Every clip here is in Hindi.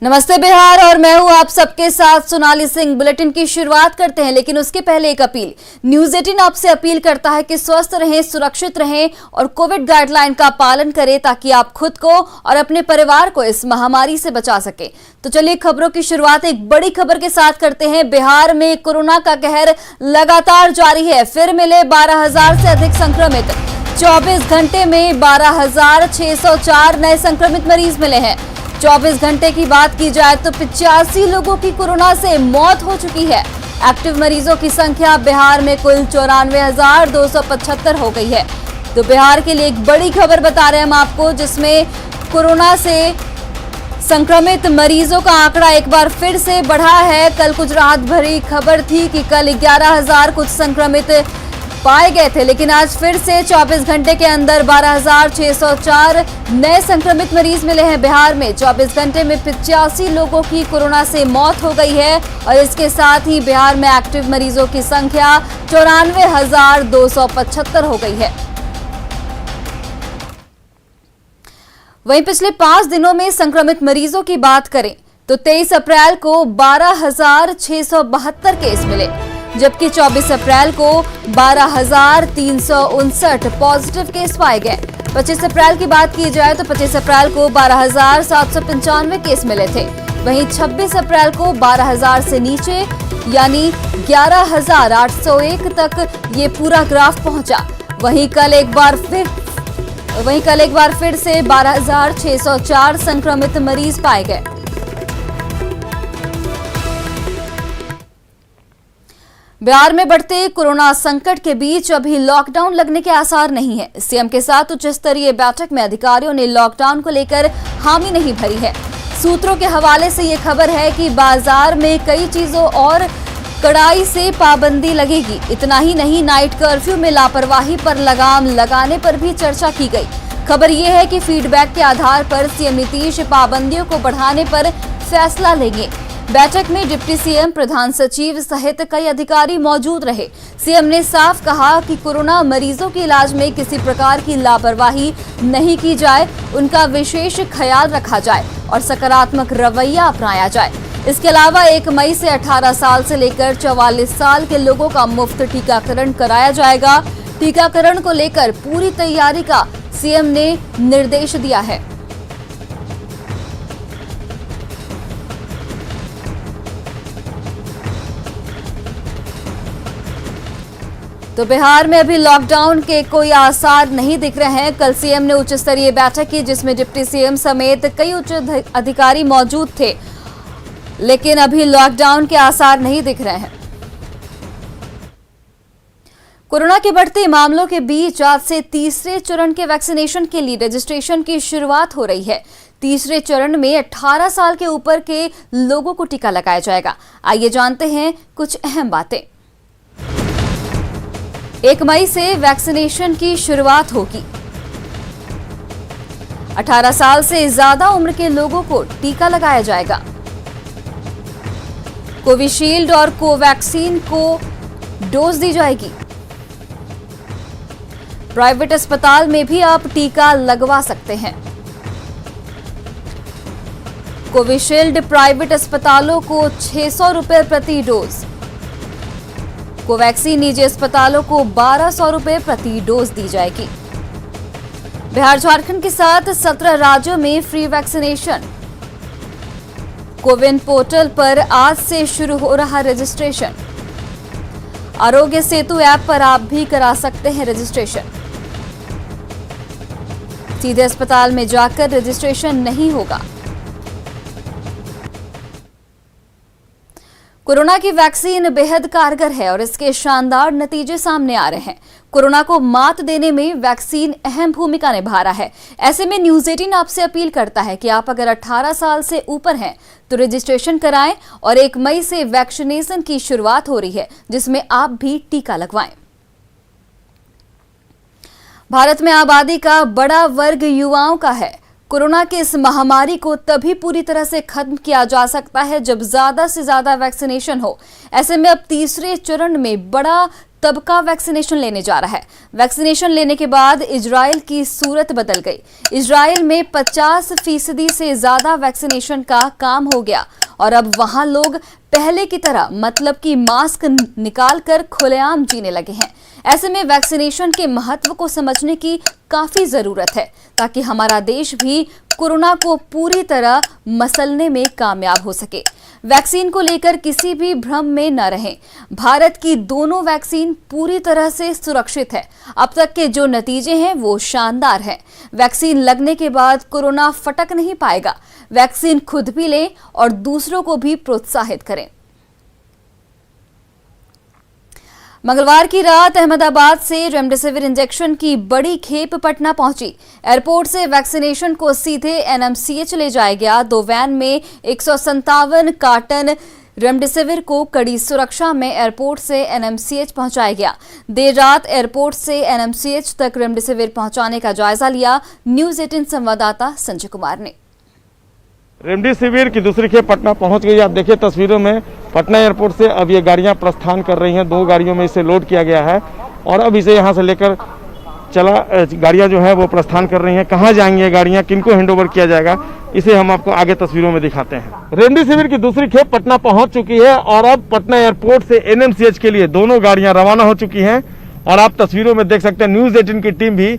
नमस्ते बिहार और मैं हूं आप सबके साथ सोनाली सिंह। बुलेटिन की शुरुआत करते हैं, लेकिन उसके पहले एक अपील। न्यूज 18 आपसे अपील करता है कि स्वस्थ रहें, सुरक्षित रहें और कोविड गाइडलाइन का पालन करें ताकि आप खुद को और अपने परिवार को इस महामारी से बचा सके। तो चलिए खबरों की शुरुआत एक बड़ी खबर के साथ करते हैं। बिहार में कोरोना का कहर लगातार जारी है। फिर मिले 12,000 से अधिक संक्रमित। 24 घंटे में 12,604 नए संक्रमित मरीज मिले हैं। 24 घंटे की बात की जाए तो 85 लोगों की कोरोना से मौत हो चुकी है। एक्टिव मरीजों की संख्या बिहार में कुल 94,275 हो गई है। तो बिहार के लिए एक बड़ी खबर बता रहे हैं हम आपको, जिसमें कोरोना से संक्रमित मरीजों का आंकड़ा एक बार फिर से बढ़ा है। कल कुछ राहत भरी खबर थी कि कल 11,000 कुछ संक्रमित पाए गए थे, लेकिन आज फिर से 24 घंटे के अंदर 12,604 नए संक्रमित मरीज मिले हैं। बिहार में 24 घंटे में 85 लोगों की कोरोना से मौत हो गई है और इसके साथ ही बिहार में एक्टिव मरीजों की संख्या 94,275 हो गई है। वहीं पिछले 5 दिनों में संक्रमित मरीजों की बात करें तो 23 अप्रैल को 12,672 केस मिले, जबकि 24 अप्रैल को 12,359 पॉजिटिव केस पाए गए। 25 अप्रैल की बात की जाए तो 25 अप्रैल को 12,795 केस मिले थे। वहीं 26 अप्रैल को 12,000 से नीचे यानी 11,801 तक ये पूरा ग्राफ पहुंचा। वहीं कल एक बार फिर से 12,604 संक्रमित मरीज पाए गए। बिहार में बढ़ते कोरोना संकट के बीच अभी लॉकडाउन लगने के आसार नहीं है। सीएम के साथ उच्च स्तरीय बैठक में अधिकारियों ने लॉकडाउन को लेकर हामी नहीं भरी है। सूत्रों के हवाले से ये खबर है कि बाजार में कई चीजों और कड़ाई से पाबंदी लगेगी। इतना ही नहीं, नाइट कर्फ्यू में लापरवाही पर लगाम लगाने पर भी चर्चा की गई। खबर ये है कि फीडबैक के आधार पर सीएम नीतीश पाबंदियों को बढ़ाने पर फैसला लेंगे। बैठक में डिप्टी सीएम, प्रधान सचिव सहित कई अधिकारी मौजूद रहे। सीएम ने साफ कहा कि कोरोना मरीजों के इलाज में किसी प्रकार की लापरवाही नहीं की जाए, उनका विशेष ख्याल रखा जाए और सकारात्मक रवैया अपनाया जाए। इसके अलावा 1 मई से 18 साल से लेकर 44 साल के लोगों का मुफ्त टीकाकरण कराया जाएगा। टीकाकरण को लेकर पूरी तैयारी का सीएम ने निर्देश दिया है। तो बिहार में अभी लॉकडाउन के कोई आसार नहीं दिख रहे हैं। कल सीएम ने उच्च स्तरीय बैठक की, जिसमें डिप्टी सीएम समेत कई उच्च अधिकारी मौजूद थे, लेकिन अभी लॉकडाउन के आसार नहीं दिख रहे हैं। कोरोना के बढ़ते मामलों के बीच आज से तीसरे चरण के वैक्सीनेशन के लिए रजिस्ट्रेशन की शुरुआत हो रही है। तीसरे चरण में 18 साल के ऊपर के लोगों को टीका लगाया जाएगा। आइए जानते हैं कुछ अहम बातें। 1 मई से वैक्सीनेशन की शुरुआत होगी। 18 साल से ज्यादा उम्र के लोगों को टीका लगाया जाएगा। कोविशील्ड और कोवैक्सीन को डोज दी जाएगी। प्राइवेट अस्पताल में भी आप टीका लगवा सकते हैं। कोविशील्ड प्राइवेट अस्पतालों को 600 रुपए प्रति डोज, कोवैक्सीन निजी अस्पतालों को 1,200 रुपए प्रति डोज दी जाएगी। बिहार झारखंड के साथ 17 राज्यों में फ्री वैक्सीनेशन। कोविन पोर्टल पर आज से शुरू हो रहा रजिस्ट्रेशन। आरोग्य सेतु ऐप पर आप भी करा सकते हैं रजिस्ट्रेशन। सीधे अस्पताल में जाकर रजिस्ट्रेशन नहीं होगा। कोरोना की वैक्सीन बेहद कारगर है और इसके शानदार नतीजे सामने आ रहे हैं। कोरोना को मात देने में वैक्सीन अहम भूमिका निभा रहा है। ऐसे में न्यूज 18 आपसे अपील करता है कि आप अगर 18 साल से ऊपर हैं तो रजिस्ट्रेशन कराएं और 1 मई से वैक्सीनेशन की शुरुआत हो रही है, जिसमें आप भी टीका लगवाएं। भारत में आबादी का बड़ा वर्ग युवाओं का है। कोरोना की इस महामारी को तभी पूरी तरह से खत्म किया जा सकता है जब ज्यादा से ज्यादा वैक्सीनेशन हो। ऐसे में अब तीसरे चरण में बड़ा तबका वैक्सीनेशन लेने जा रहा है। वैक्सीनेशन लेने के बाद इजराइल की सूरत बदल गई। इजराइल में 50% से ज्यादा वैक्सीनेशन का काम हो गया और अब वहां लोग पहले की तरह मतलब कि मास्क निकालकर खुलेआम जीने लगे हैं। ऐसे में वैक्सीनेशन के महत्व को समझने की काफी जरूरत है ताकि हमारा देश भी कोरोना को पूरी तरह मसलने में कामयाब हो सके। वैक्सीन को लेकर किसी भी भ्रम में न रहें। भारत की दोनों वैक्सीन पूरी तरह से सुरक्षित है। अब तक के जो नतीजे हैं वो शानदार हैं। वैक्सीन लगने के बाद कोरोना फटक नहीं पाएगा। वैक्सीन खुद भी लें और दूसरों को भी प्रोत्साहित करें। मंगलवार की रात अहमदाबाद से रेमडेसिविर इंजेक्शन की बड़ी खेप पटना पहुंची। एयरपोर्ट से वैक्सीनेशन को सीधे एनएमसीएच ले जाया गया। 2 वैन में 157 कार्टन रेमडेसिविर को कड़ी सुरक्षा में एयरपोर्ट से एनएमसीएच पहुंचाया गया। देर रात एयरपोर्ट से एनएमसीएच तक रेमडेसिविर पहुंचाने का जायजा लिया न्यूज 18 संवाददाता संजय कुमार ने। रेमडेसिविर की दूसरी खेप पटना पहुंच गई। आप देखिए तस्वीरों में पटना एयरपोर्ट से अब ये गाड़ियां प्रस्थान कर रही हैं। 2 गाड़ियों में इसे लोड किया गया है और अब इसे यहां से लेकर गाड़ियां जो है वो प्रस्थान कर रही हैं। कहां जाएंगी ये गाड़ियां, किनको हैंडओवर किया जाएगा, इसे हम आपको आगे तस्वीरों में दिखाते हैं। रेमडेसिविर की दूसरी खेप पटना पहुंच चुकी है और अब पटना एयरपोर्ट से एनएमसीएच के लिए दोनों गाड़ियां रवाना हो चुकी हैं और आप तस्वीरों में देख सकते हैं न्यूज 18 की टीम भी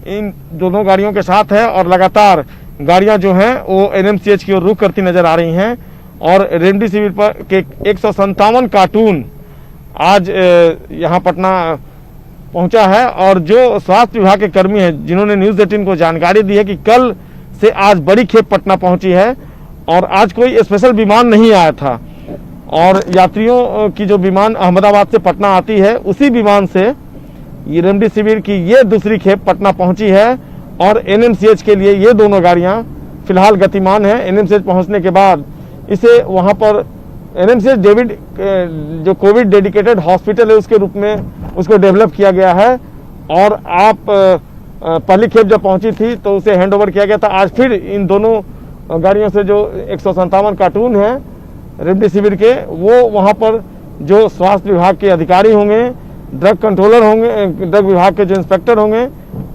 इन दोनों गाड़ियों के साथ है और लगातार गाड़ियां जो हैं वो एनएमसीएच की ओर रुख करती नजर आ रही हैं। और रेमडेसिविर पर के 157 कार्टून आज यहां पटना पहुंचा है और जो स्वास्थ्य विभाग के कर्मी हैं जिन्होंने न्यूज 18 को जानकारी दी है कि कल से आज बड़ी खेप पटना पहुंची है और आज कोई स्पेशल विमान नहीं आया था और यात्रियों की जो विमान अहमदाबाद से पटना आती है उसी विमान से ये रेमडेसिविर की ये दूसरी खेप पटना पहुंची है और एनएमसीएच के लिए ये दोनों गाड़ियां फिलहाल गतिमान है। एनएमसीएच पहुंचने के बाद इसे वहां पर एनएमसीएच जो कोविड डेडिकेटेड हॉस्पिटल है उसके रूप में उसको डेवलप किया गया है और आप पहली खेप जब पहुंची थी तो उसे हैंडओवर किया गया था। आज फिर इन दोनों गाड़ियों से जो 157 कार्टून हैं रेमडेसिविर के वो वहां पर जो स्वास्थ्य विभाग के अधिकारी होंगे, ड्रग कंट्रोलर होंगे, ड्रग विभाग के जो इंस्पेक्टर होंगे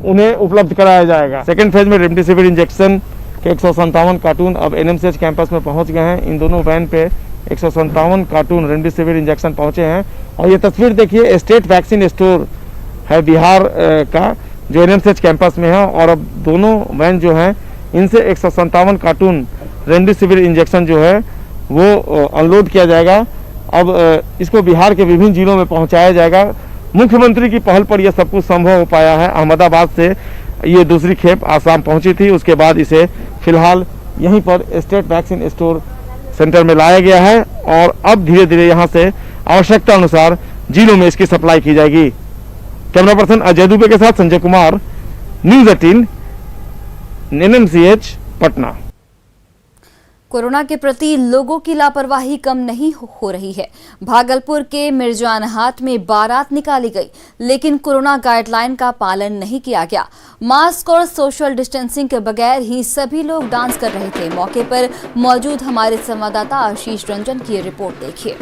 उन्हें उपलब्ध कराया जाएगा। सेकेंड फेज में रेमडेसिविर इंजेक्शन के 157 कार्टून अब एनएमसीएच कैंपस में पहुंच गए हैं। इन दोनों वैन पे 157 कार्टून रेमडेसिविर इंजेक्शन पहुंचे हैं और ये तस्वीर देखिए स्टेट वैक्सीन स्टोर है बिहार का जो एनएमसीएच कैंपस में है और अब दोनों वैन जो हैं इनसे 157 कार्टून रेमडेसिविर इंजेक्शन जो है वो अनलोड किया जाएगा। अब इसको बिहार के विभिन्न जिलों में पहुंचाया जाएगा। मुख्यमंत्री की पहल पर यह सब कुछ संभव हो पाया है। अहमदाबाद से ये दूसरी खेप आसाम पहुंची थी, उसके बाद इसे फिलहाल यहीं पर स्टेट वैक्सीन स्टोर सेंटर में लाया गया है और अब धीरे धीरे यहां से आवश्यकता अनुसार जिलों में इसकी सप्लाई की जाएगी। कैमरा पर्सन अजय दुबे के साथ Sanjay Kumar, news 18 NMCH Patna. Corona के प्रति लोगों की लापरवाही कम नहीं हो रही है। भागलपुर के मिर्जानहाट में बारात निकाली गई लेकिन कोरोना गाइडलाइन का पालन नहीं किया गया। मास्क और सोशल डिस्टेंसिंग के बगैर ही सभी लोग डांस कर रहे थे। मौके पर मौजूद हमारे संवाददाता आशीष रंजन की रिपोर्ट देखिए।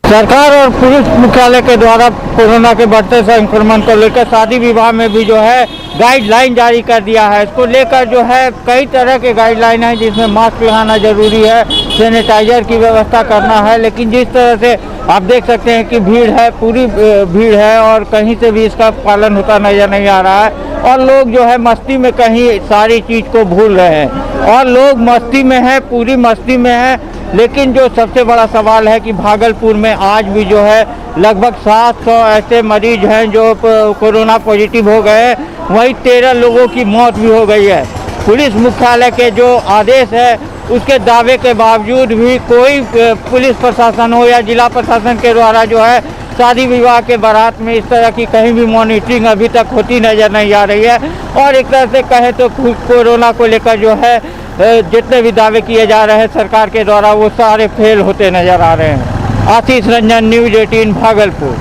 सरकार और पुलिस मुख्यालय के द्वारा कोरोना के बढ़ते संक्रमण को लेकर शादी विवाह में भी जो है गाइडलाइन जारी कर दिया है। इसको लेकर जो है कई तरह के गाइडलाइन हैं जिसमें मास्क लगाना जरूरी है, सैनिटाइजर की व्यवस्था करना है। लेकिन जिस तरह से आप देख सकते हैं कि भीड़ है, पूरी भीड़ है और कहीं से भी इसका पालन होता नजर नहीं आ रहा है और लोग जो है मस्ती में कहीं सारी चीज़ को भूल रहे हैं और लोग मस्ती में है, पूरी मस्ती में है। लेकिन जो सबसे बड़ा सवाल है कि भागलपुर में आज भी जो है लगभग 700 ऐसे मरीज हैं जो कोरोना पॉजिटिव हो गए, वहीं 13 लोगों की मौत भी हो गई है। पुलिस मुख्यालय के जो आदेश है उसके दावे के बावजूद भी कोई पुलिस प्रशासन हो या जिला प्रशासन के द्वारा जो है शादी विवाह के बारात में इस तरह की कहीं भी मॉनिटरिंग अभी तक होती नजर नहीं आ रही है। और एक तरह से कहे तो कोरोना को लेकर जो है जितने भी दावे किए जा रहे हैं सरकार के द्वारा वो सारे फेल होते नजर आ रहे हैं। आशीष रंजन, न्यूज 18 भागलपुर।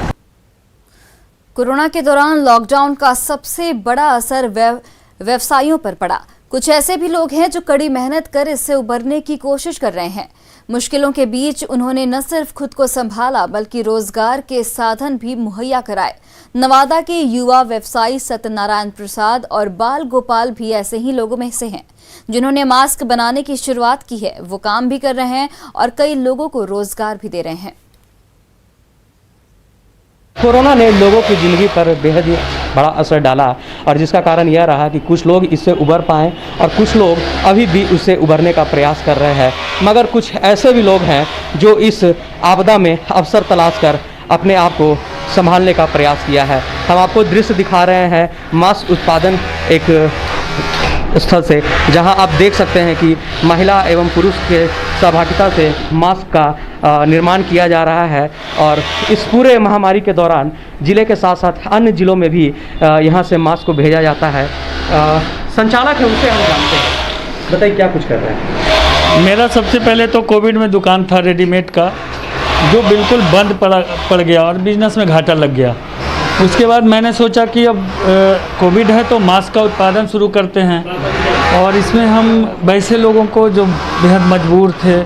कोरोना के दौरान लॉकडाउन का सबसे बड़ा असर व्यवसायियों पर पड़ा। कुछ ऐसे भी लोग हैं जो कड़ी मेहनत कर इससे उबरने की कोशिश कर रहे हैं। मुश्किलों के बीच उन्होंने न सिर्फ खुद को संभाला बल्कि रोजगार के साधन भी मुहैया कराए। नवादा के युवा व्यवसायी सत्यनारायण प्रसाद और बाल गोपाल भी ऐसे ही लोगों में से हैं जिन्होंने मास्क बनाने की शुरुआत की है। वो काम भी कर रहे हैं और कई लोगों को रोजगार भी दे रहे हैं। कोरोना ने लोगों की ज़िंदगी पर बेहद ही बड़ा असर डाला और जिसका कारण यह रहा कि कुछ लोग इससे उबर पाएँ और कुछ लोग अभी भी उससे उबरने का प्रयास कर रहे हैं। मगर कुछ ऐसे भी लोग हैं जो इस आपदा में अवसर तलाश कर अपने आप को संभालने का प्रयास किया है। हम आपको दृश्य दिखा रहे हैं मास्क उत्पादन एक स्थल से, जहां आप देख सकते हैं कि महिला एवं पुरुष के सहभागिता से मास्क का निर्माण किया जा रहा है और इस पूरे महामारी के दौरान ज़िले के साथ साथ अन्य ज़िलों में भी यहां से मास्क को भेजा जाता है। संचालक है उनसे हम जानते हैं, बताइए क्या कुछ कर रहे हैं। मेरा सबसे पहले तो कोविड में दुकान था रेडीमेड का, जो बिल्कुल बंद पड़ गया और बिजनेस में घाटा लग गया। उसके बाद मैंने सोचा कि अब कोविड है तो मास्क का उत्पादन शुरू करते हैं और इसमें हम वैसे लोगों को जो बेहद मजबूर थे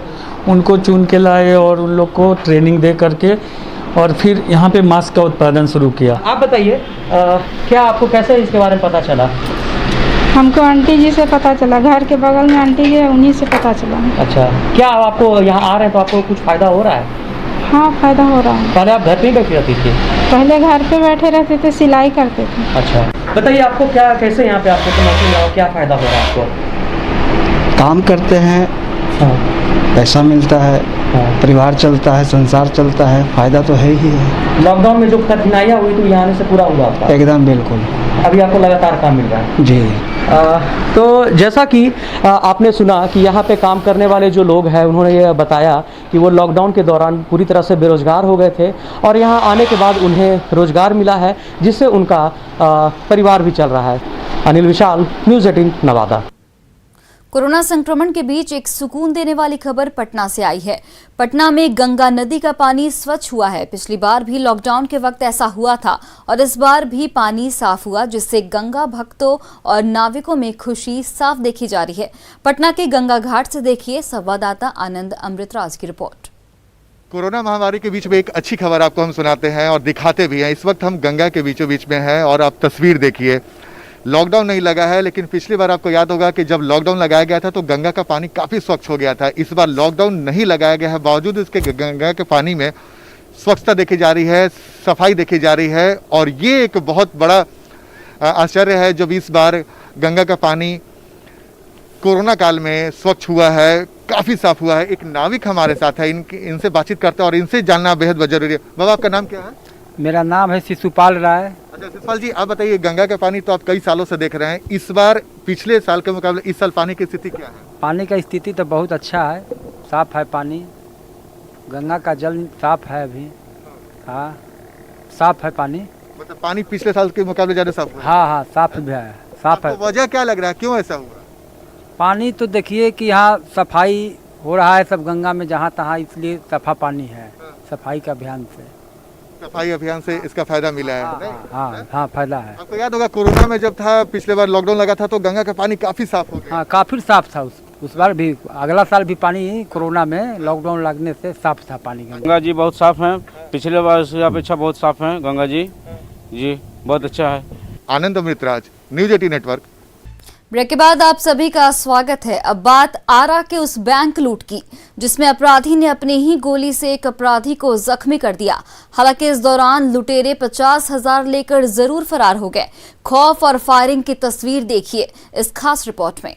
उनको चुन के लाए और उन लोग को ट्रेनिंग दे करके और फिर यहाँ पे मास्क का उत्पादन शुरू किया। आप बताइए क्या आपको कैसे इसके बारे में पता चला? हमको आंटी जी से पता चला, घर के बगल में आंटी जी है, उन्हीं से पता चला। अच्छा, क्या आपको यहाँ आ रहे हैं तो आपको कुछ फ़ायदा हो रहा है? हाँ, फायदा हो रहा है। पहले आप घर पे ही बैठी रहती थी? पहले घर पे बैठे रहते थे, सिलाई करते थे। अच्छा, बताइए आपको क्या कैसे यहाँ पे आपको नौकरी मिला, क्या फ़ायदा हो रहा है आपको? काम करते हैं, पैसा मिलता है, परिवार चलता है, संसार चलता है, फायदा तो है ही है। लॉकडाउन में जो कठिनाइयाँ हुई तो यहाँ आने से पूरा हुआ आपका? एकदम बिल्कुल। अभी आपको लगातार काम मिल रहा है? जी। तो जैसा कि आपने सुना कि यहाँ पे काम करने वाले जो लोग हैं उन्होंने ये बताया कि वो लॉकडाउन के दौरान पूरी तरह से बेरोजगार हो गए थे और यहाँ आने के बाद उन्हें रोजगार मिला है जिससे उनका परिवार भी चल रहा है। अनिल विशाल, न्यूज़ 18 नवादा। कोरोना संक्रमण के बीच एक सुकून देने वाली खबर पटना से आई है। पटना में गंगा नदी का पानी स्वच्छ हुआ है। पिछली बार भी लॉकडाउन के वक्त ऐसा हुआ था और इस बार भी पानी साफ हुआ, जिससे गंगा भक्तों और नाविकों में खुशी साफ देखी जा रही है। पटना के गंगा घाट से देखिए संवाददाता आनंद अमृतराज की रिपोर्ट। कोरोना महामारी के बीच में एक अच्छी खबर आपको हम सुनाते हैं और दिखाते भी हैं। इस वक्त हम गंगा के बीचों बीच में हैं और आप तस्वीर देखिए। लॉकडाउन नहीं लगा है, लेकिन पिछली बार आपको याद होगा कि जब लॉकडाउन लगाया गया था तो गंगा का पानी काफ़ी स्वच्छ हो गया था। इस बार लॉकडाउन नहीं लगाया गया है, बावजूद इसके गंगा के पानी में स्वच्छता देखी जा रही है, सफाई देखी जा रही है और ये एक बहुत बड़ा आश्चर्य है जब इस बार गंगा का पानी कोरोना काल में स्वच्छ हुआ है, काफ़ी साफ हुआ है। एक नाविक हमारे साथ है, इनसे बातचीत करते हैं और इनसे जानना बेहद जरूरी है। बाबा, आपका नाम क्या है? मेरा नाम है शिशुपाल राय। अच्छा शिशुपाल जी, आप बताइए, गंगा का पानी तो आप कई सालों से देख रहे हैं, इस बार पिछले साल के मुकाबले इस साल पानी की स्थिति क्या है? पानी का स्थिति तो बहुत अच्छा है, साफ है पानी, गंगा का जल साफ है अभी। हाँ, साफ है पानी। मतलब पानी पिछले साल के मुकाबले ज़्यादा साफ हुआ है? हाँ, साफ भी है, साफ है। वजह क्या लग रहा है, क्यों ऐसा हुआ? पानी तो देखिए कि यहाँ सफाई हो रहा है सब गंगा में जहाँ तहाँ, इसलिए सफा पानी है। सफाई का अभियान से, सफाई अभियान से इसका फायदा मिला है। हाँ, फायदा है। आपको याद होगा कोरोना में जब था, पिछले बार लॉकडाउन लगा था तो गंगा का पानी काफी साफ हो गया। हाँ, काफी साफ था उस बार भी, अगला साल भी पानी कोरोना में लॉकडाउन लगने से साफ था पानी। गंगा जी बहुत साफ हैं, पिछले बार से अपेक्षा बहुत साफ हैं गंगा जी। जी बहुत अच्छा है। आनंद अमृतराज, न्यूज़ 18 नेटवर्क। ब्रेक के बाद आप सभी का स्वागत है। अब बात आरा के उस बैंक लूट की जिसमें अपराधी ने अपनी ही गोली से एक अपराधी को जख्मी कर दिया। हालांकि इस दौरान लुटेरे 50,000 लेकर जरूर फरार हो गए। खौफ और फायरिंग की तस्वीर देखिए इस खास रिपोर्ट में।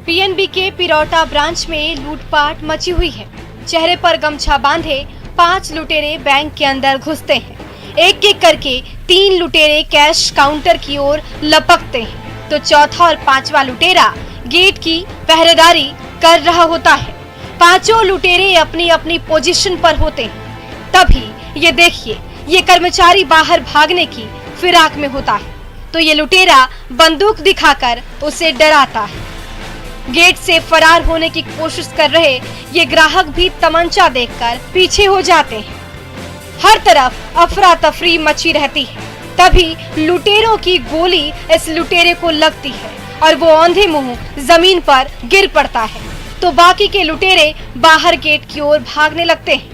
पीएनबी के पिरौटा ब्रांच में लूटपाट मची हुई है। चेहरे पर गमछा बांधे 5 लुटेरे बैंक के अंदर घुसते हैं। एक एक करके 3 लुटेरे कैश काउंटर की ओर लपकते हैं तो चौथा और 5वां लुटेरा गेट की पहरेदारी कर रहा होता है। पांचों लुटेरे अपनी अपनी पोजीशन पर होते हैं। तभी ये देखिए ये कर्मचारी बाहर भागने की फिराक में होता है तो ये लुटेरा बंदूक दिखाकर उसे डराता है। गेट से फरार होने की कोशिश कर रहे ये ग्राहक भी तमंचा देखकर पीछे हो जाते हैं। हर तरफ अफरा तफरी मची रहती है। तभी लुटेरों की गोली इस लुटेरे को लगती है और वो औंधे मुंह जमीन पर गिर पड़ता है तो बाकी के लुटेरे बाहर गेट की ओर भागने लगते हैं।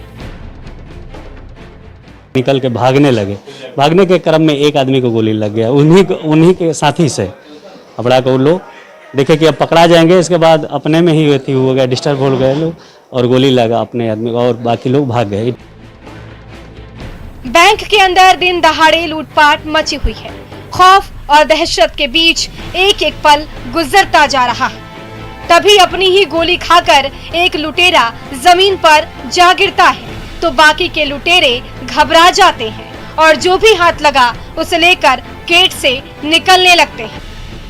निकल के भागने लगे। भागने के क्रम में एक आदमी को गोली लग गया। उन्हीं के साथी से अपना को लोग देखे कि अब पकड़ा जाएंगे, इसके बाद अपने में ही अथी हो गया, डिस्टर्ब हो गए लोग और गोली लगा अपने आदमी को और बाकी लोग भाग गए। बैंक के अंदर दिन दहाड़े लूटपाट मची हुई है। खौफ और दहशत के बीच एक एक पल गुजरता जा रहा है। तभी अपनी ही गोली खाकर एक लुटेरा जमीन पर जा गिरता है तो बाकी के लुटेरे घबरा जाते हैं और जो भी हाथ लगा उसे लेकर गेट से निकलने लगते हैं।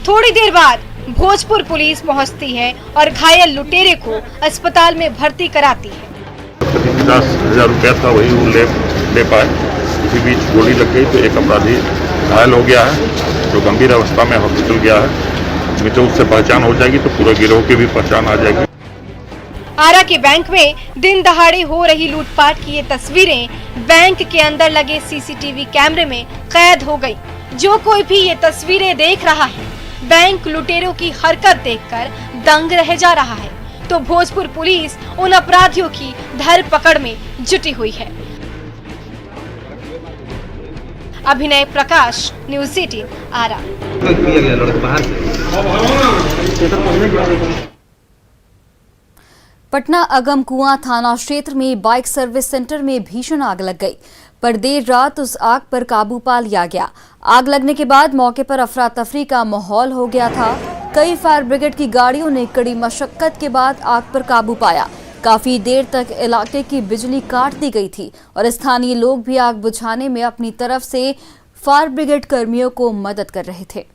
थोड़ी देर बाद भोजपुर पुलिस पहुंचती है और घायल लुटेरे को अस्पताल में भर्ती कराती है। 50,000 रुपया था, वही वो ले पाए। इसी बीच गोली लग गई तो एक अपराधी घायल हो गया है जो गंभीर अवस्था में हॉस्पिटल गया है। मित्र उससे पहचान हो जाएगी तो पूरे गिरोह की भी पहचान आ जाएगी। आरा के बैंक में दिन दहाड़े हो रही लूटपाट की ये तस्वीरें बैंक के अंदर लगे सीसीटीवी कैमरे में कैद हो गई। जो कोई भी ये तस्वीरें देख रहा है बैंक लुटेरों की हरकत देखकर दंग रह जा रहा है तो भोजपुर पुलिस उन अपराधियों की धरपकड़ में जुटी हुई है। अभिनय प्रकाश, न्यूज़ 18 आरा। पटना अगम कुआं थाना क्षेत्र में बाइक सर्विस सेंटर में भीषण आग लग गई, पर देर रात उस आग पर काबू पा लिया गया। आग लगने के बाद मौके पर अफरा तफरी का माहौल हो गया था। कई फायर ब्रिगेड की गाड़ियों ने कड़ी मशक्कत के बाद आग पर काबू पाया। काफी देर तक इलाके की बिजली काट दी गई थी और स्थानीय लोग भी आग बुझाने में अपनी तरफ से फायर ब्रिगेड कर्मियों को मदद कर रहे थे।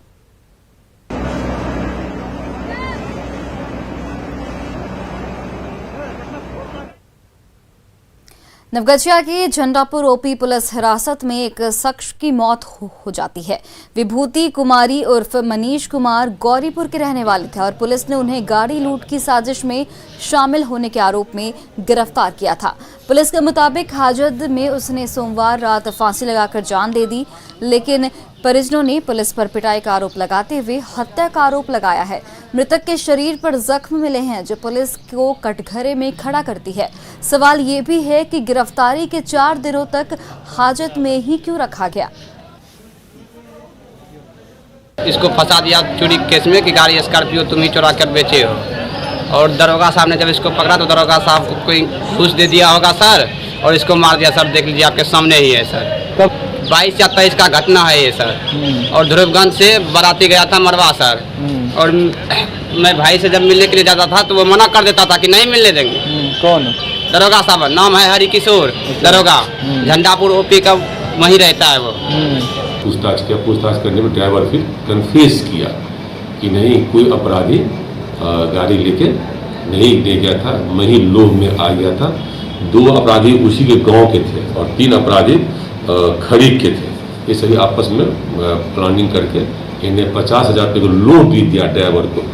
नवगछिया के झंडापुर ओपी पुलिस हिरासत में एक शख्स की मौत हो जाती है। विभूति कुमारी उर्फ मनीष कुमार गौरीपुर के रहने वाले थे और पुलिस ने उन्हें गाड़ी लूट की साजिश में शामिल होने के आरोप में गिरफ्तार किया था। पुलिस के मुताबिक हाजत में उसने सोमवार रात फांसी लगाकर जान दे दी, लेकिन परिजनों ने पुलिस पर पिटाई का आरोप लगाते हुए हत्या का आरोप लगाया है। मृतक के शरीर पर जख्म मिले हैं जो पुलिस को कटघरे में खड़ा करती है। सवाल ये भी है कि गिरफ्तारी के 4 दिनों तक हाजत में ही क्यों रखा गया। इसको फंसा दिया चोरी केस में कि गाड़ी स्कॉर्पियो तुम ही चुरा कर बेचे हो, और दरोगा साहब ने जब इसको पकड़ा तो दरोगा साहब को कोई घूस दे दिया होगा सर और इसको मार दिया सर। देख लीजिए आपके सामने ही है सर। 22 या 23 का घटना है ये सर। और ध्रुवगंज से बाराती गया था मरवा सर, और मैं भाई से जब मिलने के लिए जाता था तो वो मना कर देता था कि नहीं मिलने देंगे। कौन? दरोगा साहब, नाम है हरि किशोर दरोगा, झंडापुर ओपी का वहीं रहता है वो। पूछताछ करने में ड्राइवर फिर कन्फेस किया कि नहीं कोई अपराधी गाड़ी लेके नहीं दे गया था, मैं ही लोभ में आ गया था। 2 अपराधी उसी के गांव के थे और 3 अपराधी खरीद के थे। ये सभी आपस में प्लानिंग करके इन्हें 50,000 रुपये को लोन भी दिया ड्राइवर को।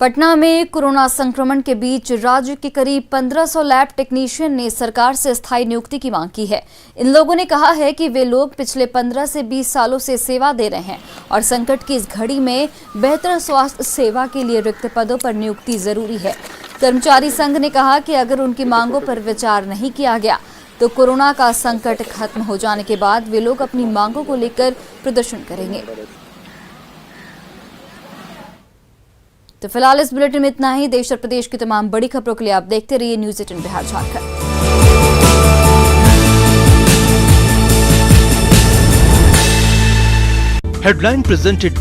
पटना में कोरोना संक्रमण के बीच राज्य के करीब 1500 लैब टेक्नीशियन ने सरकार से स्थायी नियुक्ति की मांग की है। इन लोगों ने कहा है कि वे लोग पिछले 15 से 20 सालों से सेवा दे रहे हैं और संकट की इस घड़ी में बेहतर स्वास्थ्य सेवा के लिए रिक्त पदों पर नियुक्ति जरूरी है। कर्मचारी संघ ने कहा कि अगर उनकी मांगों पर विचार नहीं किया गया तो कोरोना का संकट खत्म हो जाने के बाद वे लोग अपनी मांगों को लेकर प्रदर्शन करेंगे। तो फिलहाल इस बुलेटिन में इतना ही। देश और प्रदेश की तमाम बड़ी खबरों के लिए आप देखते रहिए news 18 Bihar Jharkhand. Headline presented